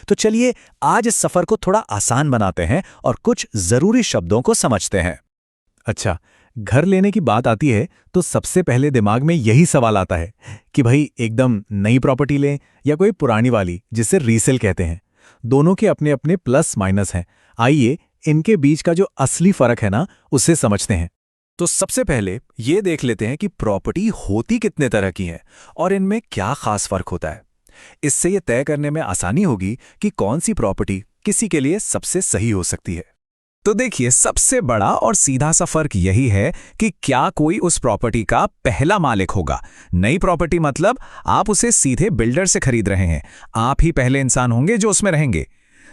तो चलिए आज इस सफर को थोड़ा आसान बनाते हैं और कुछ जरूरी शब्दों को समझते हैं। अच्छा, घर लेने की बात आती है तो सबसे पहले दिमाग में यही सवाल आता है कि भाई एकदम नई प्रॉपर्टी लें या कोई पुरानी वाली जिसे रीसेल कहते हैं। दोनों के अपने अपने प्लस माइनस हैं। आइए इनके बीच का जो असली फर्क है ना, उसे समझते हैं। तो सबसे पहले ये देख लेते हैं कि प्रॉपर्टी होती कितने तरह की है और इनमें क्या खास फर्क होता है। इससे ये तय करने में आसानी होगी कि कौन सी प्रॉपर्टी किसी के लिए सबसे सही हो सकती है। तो देखिए, सबसे बड़ा और सीधा सा फर्क यही है कि क्या कोई उस प्रॉपर्टी का पहला मालिक होगा। नई प्रॉपर्टी मतलब आप उसे सीधे बिल्डर से खरीद रहे हैं, आप ही पहले इंसान होंगे जो उसमें रहेंगे।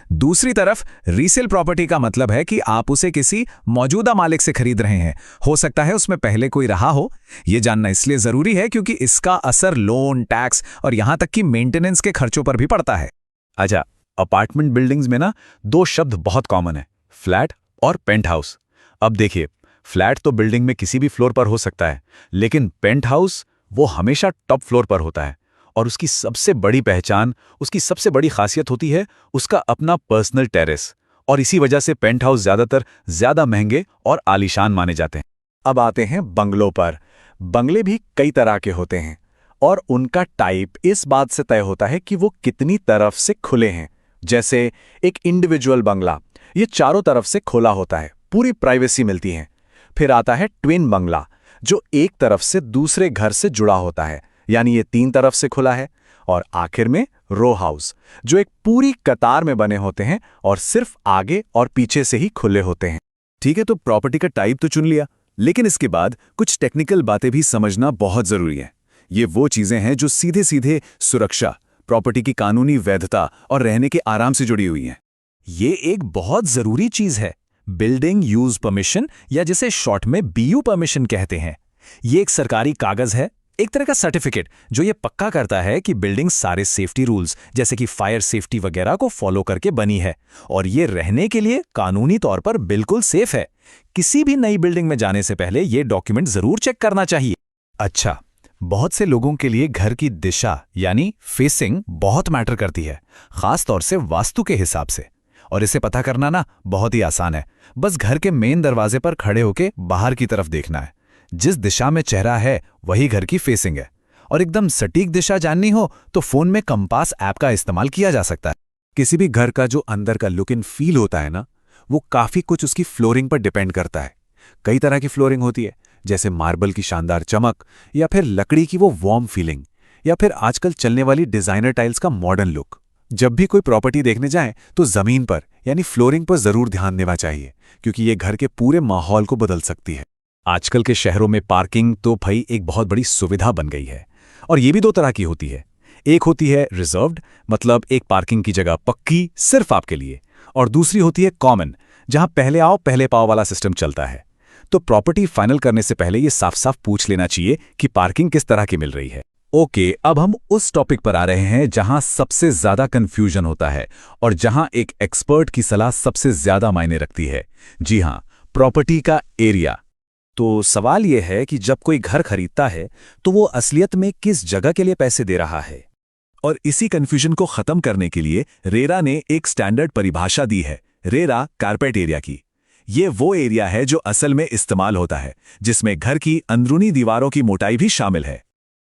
दूसरी तरफ रीसेल प्रॉपर्टी का मतलब है कि आप उसे किसी मौजूदा मालिक से खरीद रहे हैं। हो सकता है उसमें पहले कोई रहा हो। यह जानना इसलिए जरूरी है क्योंकि इसका असर लोन, टैक्स और यहां तक कि मेंटेनेंस के खर्चों पर भी पड़ता है। अच्छा, अपार्टमेंट बिल्डिंग्स में ना दो शब्द बहुत कॉमन है, फ्लैट और पेंट हाउस। अब देखिए, फ्लैट तो बिल्डिंग में किसी भी फ्लोर पर हो सकता है, लेकिन पेंट हाउस वो हमेशा टॉप फ्लोर पर होता है। और उसकी सबसे बड़ी पहचान, उसकी सबसे बड़ी खासियत होती है उसका अपना पर्सनल टेरेस। और इसी वजह से पेंट हाउस ज्यादातर ज्यादा महंगे और आलीशान माने जाते हैं। अब आते हैं बंगलों पर। बंगले भी कई तरह के होते हैं और उनका टाइप इस बात से तय होता है कि वो कितनी तरफ से खुले हैं। जैसे एक इंडिविजुअल बंगला, ये चारों तरफ से खुला होता है, पूरी प्राइवेसी मिलती है। फिर आता है ट्विन बंगला, जो एक तरफ से दूसरे घर से जुड़ा होता है, यानी ये तीन तरफ से खुला है। और आखिर में रो हाउस, जो एक पूरी कतार में बने होते हैं और सिर्फ आगे और पीछे से ही खुले होते हैं। ठीक है, तो प्रॉपर्टी का टाइप तो चुन लिया, लेकिन इसके बाद कुछ टेक्निकल बातें भी समझना बहुत जरूरी है। ये वो चीजें हैं जो सीधे सीधे सुरक्षा, प्रॉपर्टी की कानूनी वैधता और रहने के आराम से जुड़ी हुई हैं। ये एक बहुत जरूरी चीज है, बिल्डिंग यूज परमिशन, या जिसे शॉर्ट में बीयू परमिशन कहते हैं। ये एक सरकारी कागज है, एक तरह का सर्टिफिकेट जो ये पक्का करता है कि बिल्डिंग सारे सेफ्टी रूल्स जैसे कि फायर सेफ्टी वगैरह को फॉलो करके बनी है और ये रहने के लिए कानूनी तौर पर बिल्कुल सेफ है। किसी भी नई बिल्डिंग में जाने से पहले ये डॉक्यूमेंट जरूर चेक करना चाहिए। अच्छा, बहुत से लोगों के लिए घर की दिशा यानी फेसिंग बहुत मैटर करती है, खास तौर से वास्तु के हिसाब से। और इसे पता करना ना बहुत ही आसान है। बस घर के मेन दरवाजे पर खड़े होके बाहर की तरफ देखना है। जिस दिशा में चेहरा है वही घर की फेसिंग है। और एकदम सटीक दिशा जाननी हो तो फोन में कंपास ऐप का इस्तेमाल किया जा सकता है। किसी भी घर का जो अंदर का लुक एंड फील होता है ना, वो काफी कुछ उसकी फ्लोरिंग पर डिपेंड करता है। कई तरह की फ्लोरिंग होती है, जैसे मार्बल की शानदार चमक, या फिर लकड़ी की वो वार्म फीलिंग, या फिर आजकल चलने वाली डिजाइनर टाइल्स का मॉडर्न लुक। जब भी कोई प्रॉपर्टी देखने जाएं तो जमीन पर यानी फ्लोरिंग पर जरूर ध्यान देना चाहिए, क्योंकि ये घर के पूरे माहौल को बदल सकती है। आजकल के शहरों में पार्किंग तो भाई एक बहुत बड़ी सुविधा बन गई है, और ये भी दो तरह की होती है। एक होती है रिजर्व्ड, मतलब एक पार्किंग की जगह पक्की सिर्फ आपके लिए, और दूसरी होती है कॉमन, जहां पहले आओ पहले पाओ वाला सिस्टम चलता है। तो प्रॉपर्टी फाइनल करने से पहले ये साफ साफ पूछ लेना चाहिए कि पार्किंग किस तरह की मिल रही है। ओके, अब हम उस टॉपिक पर आ रहे हैं जहां सबसे ज्यादा कंफ्यूजन होता है और जहां एक एक्सपर्ट की सलाह सबसे ज्यादा मायने रखती है। जी हां, प्रॉपर्टी का एरिया। तो सवाल यह है कि जब कोई घर खरीदता है तो वो असलियत में किस जगह के लिए पैसे दे रहा है। और इसी कंफ्यूजन को खत्म करने के लिए रेरा ने एक स्टैंडर्ड परिभाषा दी है, रेरा कारपेट एरिया की। ये वो एरिया है जो असल में इस्तेमाल होता है, जिसमें घर की अंदरूनी दीवारों की मोटाई भी शामिल है।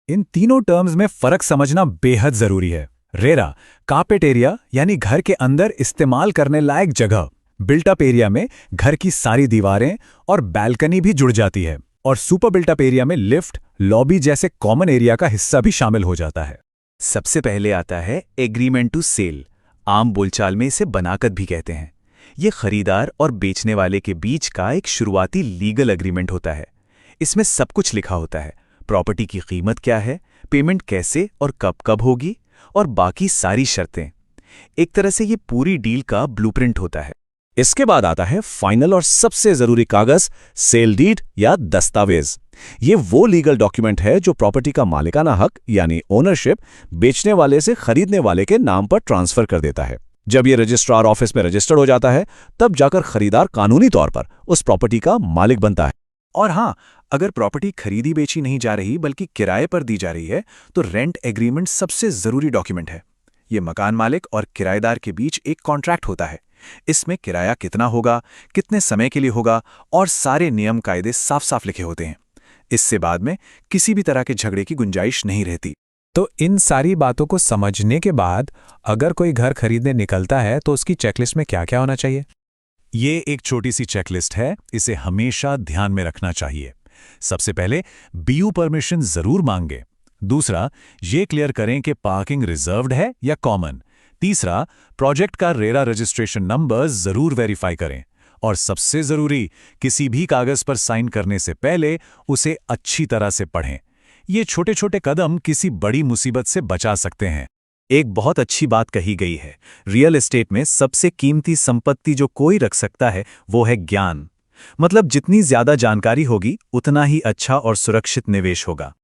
इन तीनों टर्म्स में फर्क समझना बेहद जरूरी है। रेरा कारपेट एरिया यानी घर के अंदर इस्तेमाल करने लायक जगह। बिल्टअप एरिया में घर की सारी दीवारें और बैल्कनी भी जुड़ जाती है, और सुपर बिल्टअप एरिया में लिफ्ट, लॉबी जैसे कॉमन एरिया का हिस्सा भी शामिल हो जाता है। सबसे पहले आता है एग्रीमेंट टू सेल, आम बोलचाल में इसे बनाकत भी कहते हैं। ये खरीदार और बेचने वाले के बीच का एक शुरुआती लीगल एग्रीमेंट होता है। इसमें सब कुछ लिखा होता है, प्रॉपर्टी की कीमत क्या है, पेमेंट कैसे और कब कब होगी, और बाकी सारी शर्तें। एक तरह से ये पूरी डील का ब्लूप्रिंट होता है। इसके बाद आता है फाइनल और सबसे जरूरी कागज, सेल डीड या दस्तावेज। ये वो लीगल डॉक्यूमेंट है जो प्रॉपर्टी का मालिकाना हक यानी ओनरशिप बेचने वाले से खरीदने वाले के नाम पर ट्रांसफर कर देता है। जब ये रजिस्ट्रार ऑफिस में रजिस्टर्ड हो जाता है, तब जाकर खरीदार कानूनी तौर पर उस प्रॉपर्टी का मालिक बनता है। और हां, अगर प्रॉपर्टी खरीदी बेची नहीं जा रही बल्कि किराए पर दी जा रही है, तो रेंट एग्रीमेंट सबसे जरूरी डॉक्यूमेंट है। ये मकान मालिक और किराएदार के बीच एक कॉन्ट्रैक्ट होता है। इसमें किराया कितना होगा, कितने समय के लिए होगा और सारे नियम कायदे साफ साफ लिखे होते हैं। इससे बाद में किसी भी तरह के झगड़े की गुंजाइश नहीं रहती। तो इन सारी बातों को समझने के बाद अगर कोई घर खरीदने निकलता है तो उसकी चेकलिस्ट में क्या-क्या होना चाहिए? ये एक छोटी सी चेकलिस्ट है, इसे हमेशा ध्यान में रखना चाहिए। सबसे पहले बीयू परमिशन जरूर मांगे। दूसरा, ये क्लियर करें कि पार्किंग रिजर्व्ड है या कॉमन। तीसरा, प्रोजेक्ट का रेरा रजिस्ट्रेशन नंबर जरूर वेरीफाई करें। और सबसे जरूरी, किसी भी कागज पर साइन करने से पहले उसे अच्छी तरह से पढ़ें। ये छोटे छोटे कदम किसी बड़ी मुसीबत से बचा सकते हैं। एक बहुत अच्छी बात कही गई है, रियल एस्टेट में सबसे कीमती संपत्ति जो कोई रख सकता है वो है ज्ञान। मतलब जितनी ज्यादा जानकारी होगी उतना ही अच्छा और सुरक्षित निवेश होगा।